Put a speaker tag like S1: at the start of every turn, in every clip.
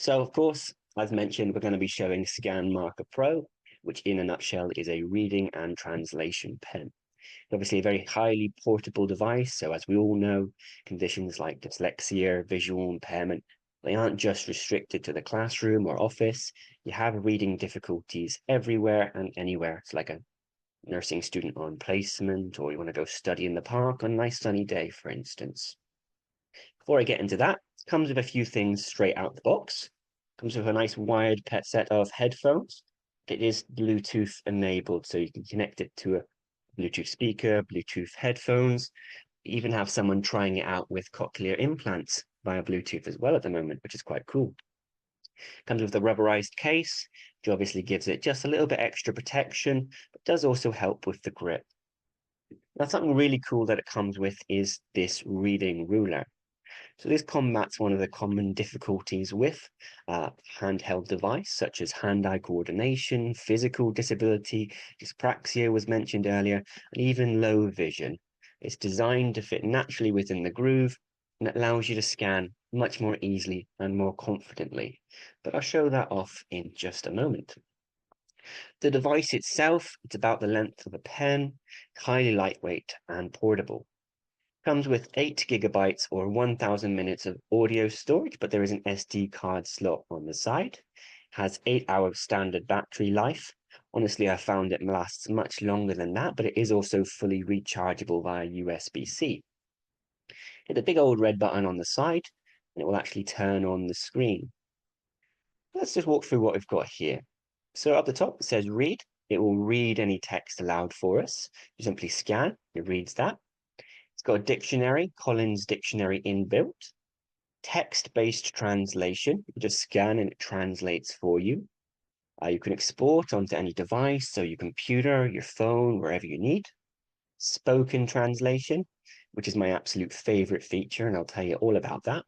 S1: So of course, as mentioned, we're going to be showing Scanmarker Pro, which in a nutshell is a reading and translation pen. Obviously a very highly portable device. So as we all know, conditions like dyslexia, visual impairment, they aren't just restricted to the classroom or office. You have reading difficulties everywhere and anywhere. It's like a nursing student on placement, or you want to go study in the park on a nice sunny day, for instance. Before I get into that, it comes with a few things straight out the box. It comes with a nice wired pet set of headphones. It is Bluetooth enabled, so you can connect it to a Bluetooth speaker, Bluetooth headphones, even have someone trying it out with cochlear implants via Bluetooth as well at the moment, which is quite cool. Comes with a rubberized case, which obviously gives it just a little bit extra protection, but does also help with the grip. Now, something really cool that it comes with is this reading ruler. So this combats one of the common difficulties with handheld device, such as hand-eye coordination, physical disability, dyspraxia was mentioned earlier, and even low vision. It's designed to fit naturally within the groove, and it allows you to scan much more easily and more confidently. But I'll show that off in just a moment. The device itself, it's about the length of a pen, highly lightweight and portable. Comes with 8 gigabytes or 1000 minutes of audio storage, but there is an SD card slot on the side. Has 8-hour standard battery life. Honestly, I found it lasts much longer than that, but it is also fully rechargeable via USB-C. Hit the big old red button on the side, and it will actually turn on the screen. Let's just walk through what we've got here. So up the top, it says read. It will read any text aloud for us. You simply scan, it reads that. It's got a dictionary, Collins Dictionary inbuilt, text-based translation. You just scan and it translates for you. You can export onto any device, so your computer, your phone, wherever you need. Spoken translation, which is my absolute favorite feature, and I'll tell you all about that.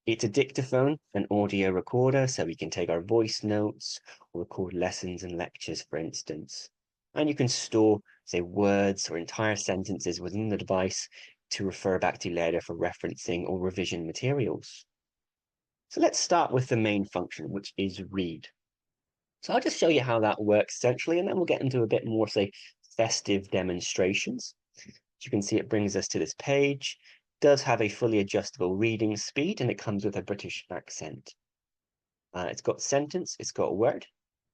S1: It's a dictaphone, an audio recorder, so we can take our voice notes or record lessons and lectures, for instance. And you can store, say, words or entire sentences within the device to refer back to later for referencing or revision materials. So let's start with the main function, which is read. So I'll just show you how that works essentially, and then we'll get into a bit more, say, festive demonstrations. As you can see, it brings us to this page. Does have a fully adjustable reading speed, and it comes with a British accent. It's got sentence, it's got a word.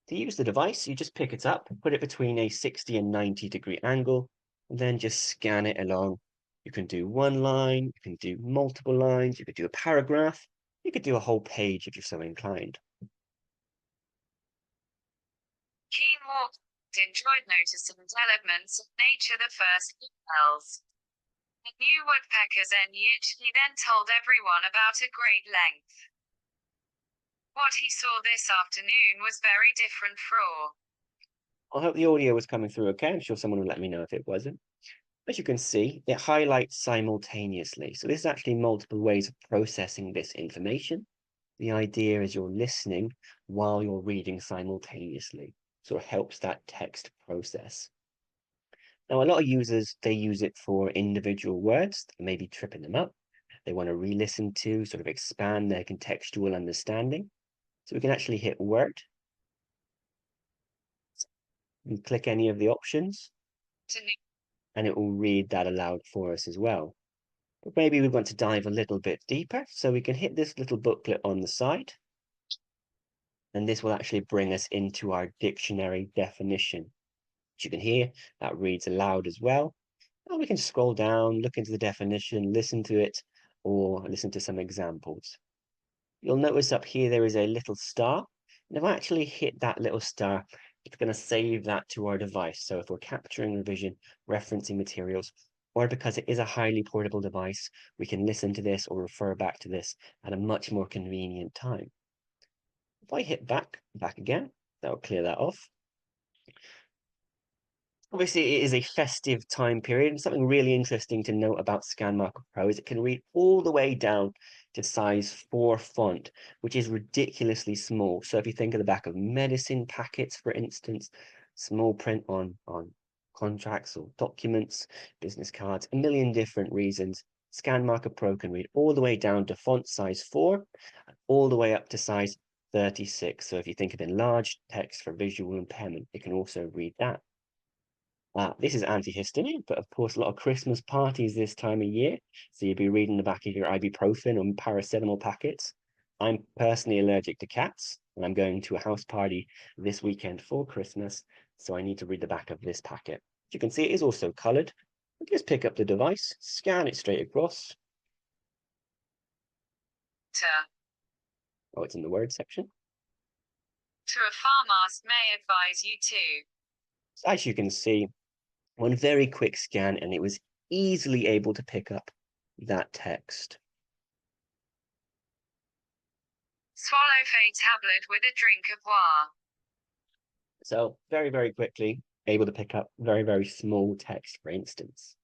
S1: To use the device, you just pick it up, put it between a 60 and 90-degree angle, and then just scan it along. You can do one line, you can do multiple lines, you could do a paragraph, you could do a whole page if you're so inclined.
S2: Keen walked enjoyed noticing developments of nature the first details. The new woodpecker's he then told everyone about at great length. What he saw this afternoon was very different from.
S1: I hope the audio was coming through okay. I'm sure someone will let me know if it wasn't. As you can see, it highlights simultaneously. So this is actually multiple ways of processing this information. The idea is you're listening while you're reading simultaneously. So it helps that text process. Now, a lot of users, they use it for individual words that may be tripping them up. They want to re-listen to, sort of expand their contextual understanding. So we can actually hit word and click any of the options, and it will read that aloud for us as well. But maybe we want to dive a little bit deeper, so we can hit this little booklet on the side, and this will actually bring us into our dictionary definition. As you can hear, that reads aloud as well. And we can scroll down, look into the definition, listen to it, or listen to some examples. You'll notice up here there is a little star. And if I actually hit that little star, it's going to save that to our device. So if we're capturing revision, referencing materials, or because it is a highly portable device, we can listen to this or refer back to this at a much more convenient time. If I hit back again, that'll clear that off. Obviously, it is a festive time period, and something really interesting to note about Scanmarker Pro is it can read all the way down to size 4 font, which is ridiculously small. So if you think of the back of medicine packets, for instance, small print on contracts or documents, business cards, a million different reasons, Scanmarker Pro can read all the way down to font size 4, all the way up to size 36. So if you think of enlarged text for visual impairment, it can also read that. This is antihistamine, but of course, a lot of Christmas parties this time of year. So you'll be reading the back of your ibuprofen or paracetamol packets. I'm personally allergic to cats, and I'm going to a house party this weekend for Christmas. So I need to read the back of this packet. As you can see, it is also colored. Just pick up the device, scan it straight across. Oh, it's in the word section.
S2: To a pharmacist may advise you to.
S1: So as you can see, one very quick scan, and it was easily able to pick up that text.
S2: Swallow a tablet with a drink of water.
S1: So very, very quickly, able to pick up very, very small text, for instance.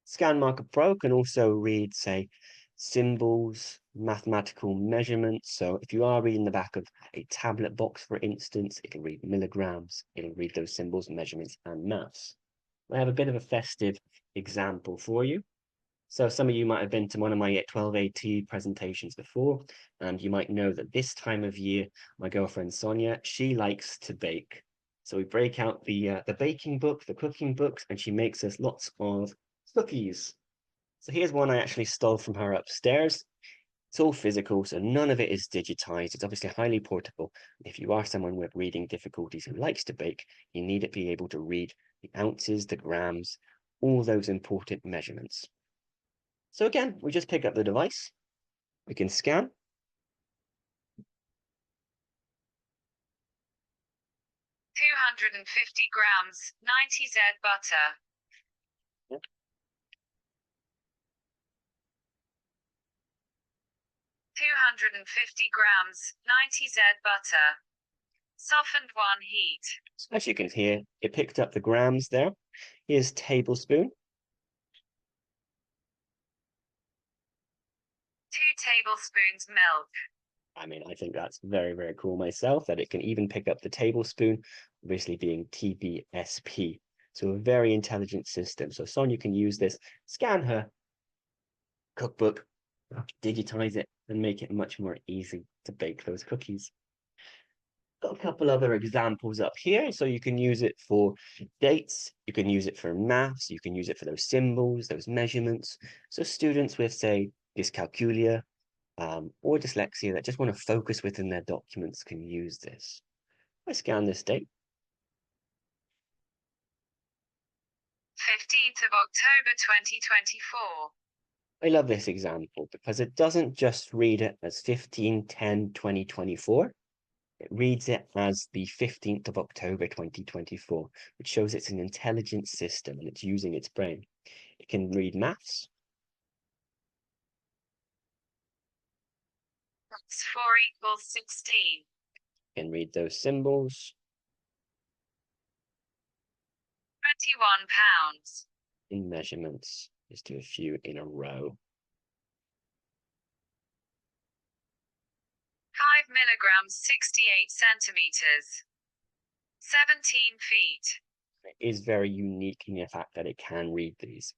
S1: Scanmarker Pro can also read, say, symbols, mathematical measurements. So if you are reading the back of a tablet box, for instance, it'll read milligrams, it'll read those symbols, measurements, and maths. I have a bit of a festive example for you. So some of you might have been to one of my 12AT presentations before, and you might know that this time of year, my girlfriend Sonia, she likes to bake. So we break out the baking book, the cooking books, and she makes us lots of cookies. So here's one I actually stole from her upstairs. It's all physical, so none of it is digitized. It's obviously highly portable. If you are someone with reading difficulties who likes to bake, you need to be able to read the ounces, the grams, all those important measurements. So again, we just pick up the device, we can scan.
S2: 250 grams, 90 Z butter.
S1: Yep.
S2: 250 grams, 90 Z butter. Softened 1 heat.
S1: So as you can hear, it picked up the grams there. Here's tablespoon.
S2: 2 tablespoons milk.
S1: I mean, I think that's very, very cool myself, that it can even pick up the tablespoon, obviously being TBSP. So a very intelligent system. So Sonia can use this, scan her cookbook, digitize it, and make it much more easy to bake those cookies. Got a couple other examples up here. So you can use it for dates, you can use it for maths, you can use it for those symbols, those measurements. So students with, say, dyscalculia, or dyslexia that just want to focus within their documents can use this. I scan this date.
S2: 15th of October 2024.
S1: I love this example because it doesn't just read it as 15/10/2024. It reads it as the 15th of October 2024, which shows it's an intelligent system and it's using its brain. It can read maths.
S2: 4 equals 16.
S1: It can read those symbols.
S2: 21 pounds.
S1: In measurements, let's do a few in a row.
S2: 5 milligrams, 68 centimeters. 17 feet.
S1: It is very unique in the fact that it can read these.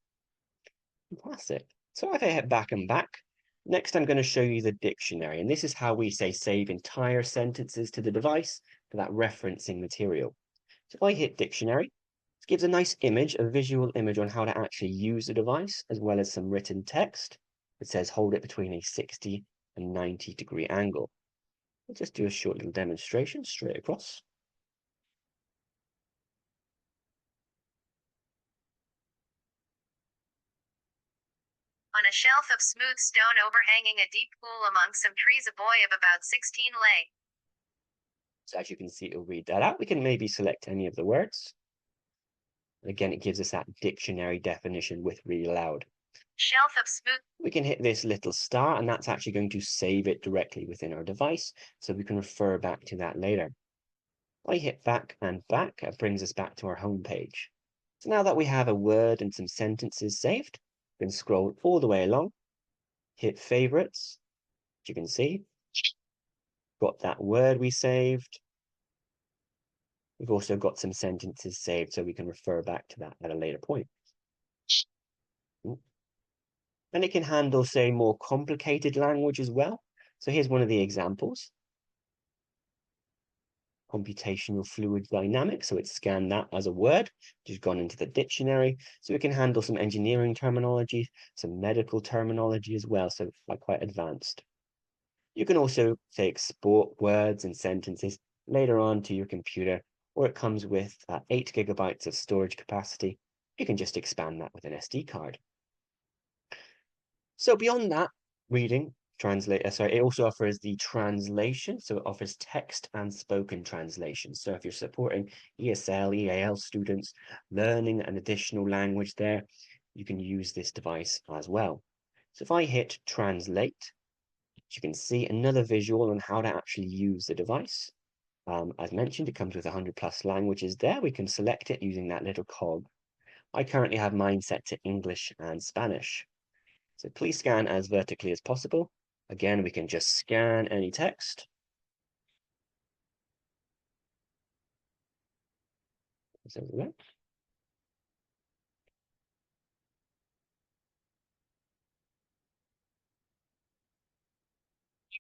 S1: Fantastic. So if I hit back and back, next I'm going to show you the dictionary. And this is how we say save entire sentences to the device for that referencing material. So if I hit dictionary, it gives a nice image, a visual image on how to actually use the device, as well as some written text. It says hold it between a 60 and 90-degree angle. I'll just do a short little demonstration straight across.
S2: On a shelf of smooth stone overhanging a deep pool among some trees, a boy of about 16 lay.
S1: So as you can see, it'll read that out. We can maybe select any of the words. Again, it gives us that dictionary definition with read aloud.
S2: Shelf of smooth.
S1: We can hit this little star, and that's actually going to save it directly within our device, so we can refer back to that later. I hit back and back, it brings us back to our home page. So now that we have a word and some sentences saved, we can scroll all the way along, hit favorites, as you can see, got that word we saved. We've also got some sentences saved, so we can refer back to that at a later point. And it can handle, say, more complicated language as well. So here's one of the examples. Computational fluid dynamics. So it's scanned that as a word, which has gone into the dictionary. So it can handle some engineering terminology, some medical terminology as well. So like quite advanced. You can also say export words and sentences later on to your computer, or it comes with 8 gigabytes of storage capacity. You can just expand that with an SD card. So beyond that, reading, it also offers the translation. So it offers text and spoken translation. So if you're supporting ESL, EAL students learning an additional language there, you can use this device as well. So if I hit translate, you can see another visual on how to actually use the device. As mentioned, it comes with 100+ languages there. We can select it using that little cog. I currently have mine set to English and Spanish. So please scan as vertically as possible. Again, we can just scan any text. So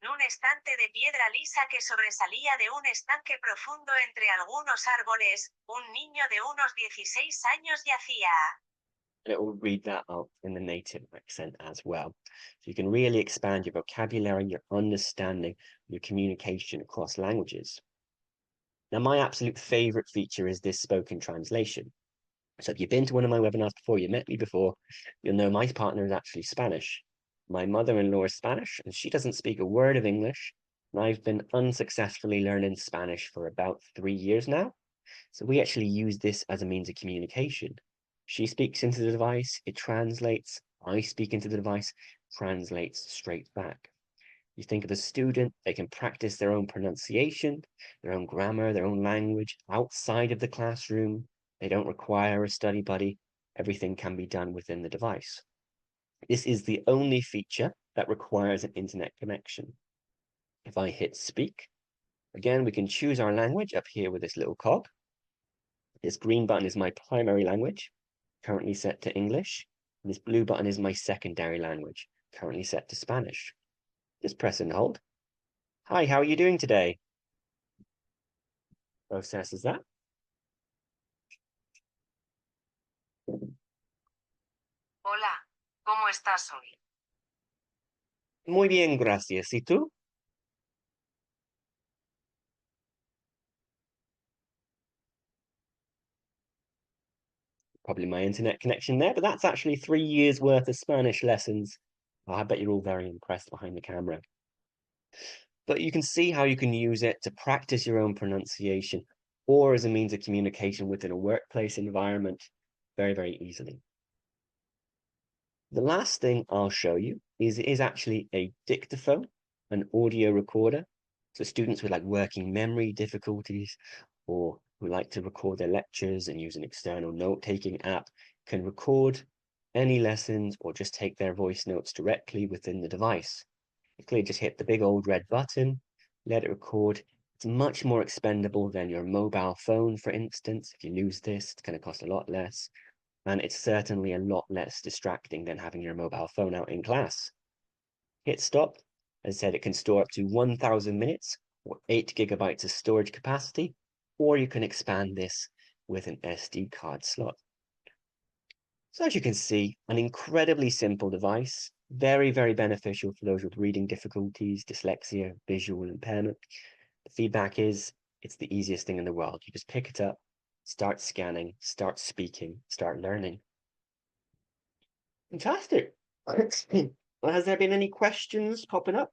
S2: En un estante de piedra lisa que sobresalía de un estanque profundo entre algunos árboles, un niño de unos 16 años yacía.
S1: it will read that out in the native accent as well. So you can really expand your vocabulary, your understanding, your communication across languages. Now, my absolute favorite feature is this spoken translation. So if you've been to one of my webinars before, you met me before, you'll know my partner is actually Spanish. My mother-in-law is Spanish, and she doesn't speak a word of English. And I've been unsuccessfully learning Spanish for about 3 years now. So we actually use this as a means of communication. She speaks into the device, it translates. I speak into the device, translates straight back. You think of a student, they can practice their own pronunciation, their own grammar, their own language outside of the classroom. They don't require a study buddy. Everything can be done within the device. This is the only feature that requires an internet connection. If I hit speak, again, we can choose our language up here with this little cog. This green button is my primary language, currently set to English. And this blue button is my secondary language, currently set to Spanish. Just press and hold. Hi, how are you doing today? Processes that.
S2: Hola, ¿cómo estás hoy?
S1: Muy bien, gracias. ¿Y tú? Probably my internet connection there, but that's actually 3 years worth of Spanish lessons. Oh, I bet you're all very impressed behind the camera. But you can see how you can use it to practice your own pronunciation or as a means of communication within a workplace environment very, very easily. The last thing I'll show you is actually a dictaphone, an audio recorder. So students with like working memory difficulties or who like to record their lectures and use an external note-taking app can record any lessons or just take their voice notes directly within the device. You clearly just hit the big old red button, let it record. It's much more expendable than your mobile phone, for instance. If you lose this, it's going to cost a lot less. And it's certainly a lot less distracting than having your mobile phone out in class. Hit stop. As I said, it can store up to 1,000 minutes or 8 gigabytes of storage capacity, or you can expand this with an SD card slot. So as you can see, an incredibly simple device, very, very beneficial for those with reading difficulties, dyslexia, visual impairment. The feedback is it's the easiest thing in the world. You just pick it up, start scanning, start speaking, start learning. Fantastic. Has there been any questions popping up?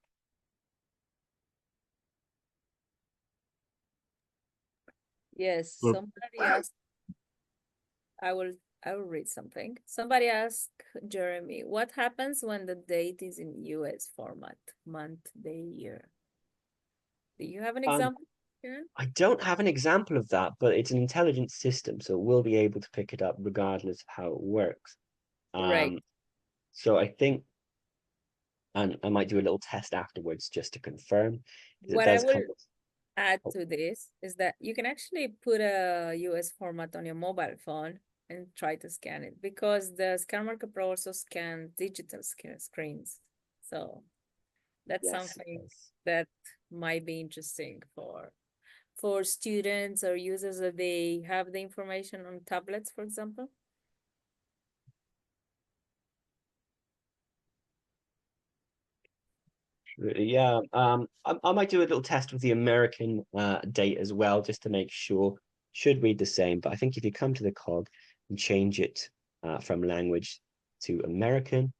S3: Yes,
S1: Well,
S3: somebody asked, I will read something. Somebody asked Jeremy, what happens when the date is in US format, month, day, year? Do you have an example, Karen?
S1: I don't have an example of that, but it's an intelligent system, so it will be able to pick it up regardless of how it works.
S3: Right.
S1: So I think, and I might do a little test afterwards just to confirm, because it
S3: What I
S1: does come
S3: will
S1: with,
S3: add to this is that you can actually put a US format on your mobile phone and try to scan it because the Scanmarker Pro also scans digital screens. So That's
S1: Yes,
S3: something
S1: yes.
S3: that might be interesting for students or users that they have the information on tablets, for example.
S1: Yeah, I might do a little test with the American date as well, just to make sure. Should read the same, but I think if you come to the cog and change it from language to American,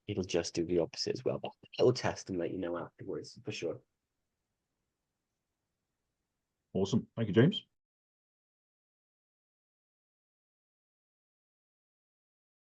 S1: it'll just do the opposite as well. But it'll test and let you know afterwards for sure.
S4: Awesome. Thank you, James.